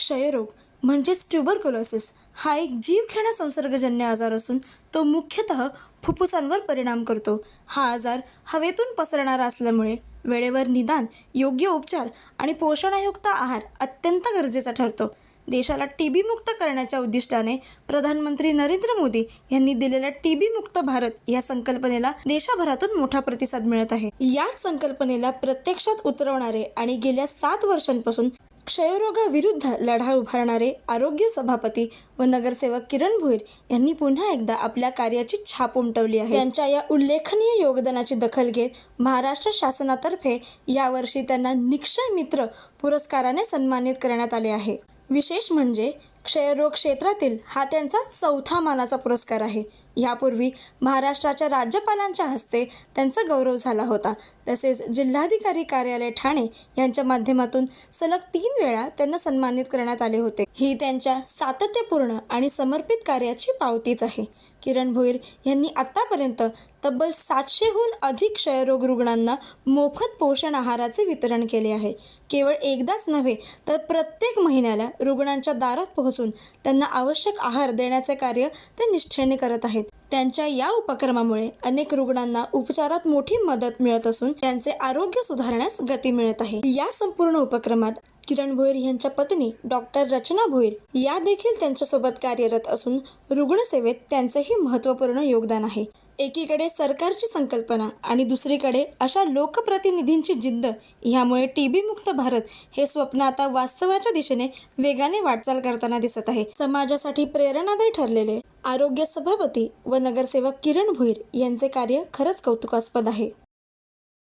क्षयरोग म्हणजेच ट्युबरक्युलोसिस हा एक जीवघेणा संसर्गजन्य आजार असून तो मुख्यतः फुफ्फुसांवर परिणाम करतो. हा आजार हवेतून पसरणारा असल्यामुळे वेळेवर निदान, योग्य उपचार आणि पोषणयुक्त आहार अत्यंत गरजेचा ठरतो. देशाला टीबी मुक्त करण्याच्या उद्दिष्टाने प्रधानमंत्री नरेंद्र मोदी यांनी दिलेल्या टीबी मुक्त भारत या संकल्पनेला देशभरातून मोठा प्रतिसाद मिळत आहे. याच संकल्पनेला प्रत्यक्षात उतरवणारे आणि गेल्या 7 वर्षांपासून क्षयरोगाविरुद्ध लढा उभारणारे आरोग्य सभापती व नगरसेवक किरण भोईर यांनी पुन्हा एकदा आपल्या कार्याची छाप उमटवली आहे. त्यांच्या या उल्लेखनीय योगदानाची दखल घेत महाराष्ट्र शासनातर्फे यावर्षी त्यांना निक्षय मित्र पुरस्काराने सन्मानित करण्यात आले आहे. विशेष म्हणजे क्षयरोग क्षेत्रातील हा त्यांचा 4था मानाचा पुरस्कार आहे. यापूर्वी महाराष्ट्राच्या राज्यपालांच्या हस्ते त्यांचा गौरव झाला होता. तसेच जिल्हाधिकारी कार्यालय ठाणे यांच्या माध्यमातून सलग 3 वेळा त्यांना सन्मानित करण्यात आले होते. ही त्यांच्या सातत्यपूर्ण आणि समर्पित कार्याची पावतीच आहे. किरण भोईर यांनी आतापर्यंत तब्बल 700हून अधिक क्षयरोग रुग्णांना मोफत पोषण आहाराचे वितरण केले आहे. केवळ एकदाच नव्हे तर प्रत्येक महिन्याला रुग्णांच्या दारात पोहोचून त्यांना आवश्यक आहार देण्याचे कार्य ते निष्ठेने करत आहेत. त्यांच्या या उपक्रमामुळे अनेक रुग्णांना उपचारात मोठी मदत मिळत असून त्यांचे आरोग्य सुधारण्यास गती मिळत आहे. या संपूर्ण उपक्रमात किरण भोईर यांच्या पत्नी डॉक्टर रचना भोईर या देखील त्यांच्यासोबत कार्यरत असून रुग्णसेवेत त्यांचेही महत्त्वपूर्ण योगदान आहे. एकीकडे सरकारची संकल्पना आणि दुसरीकडे अशा लोकप्रतिनिधींची जिद्द यामुळे टीबी मुक्त भारत हे स्वप्न आता वास्तवाच्या दिशेने वेगाने वाटचाल करताना दिसत आहे. समाजासाठी प्रेरणादायी ठरलेले आरोग्य सभापती व नगरसेवक किरण भोईर यांचे कार्य खरंच कौतुकास्पद आहे.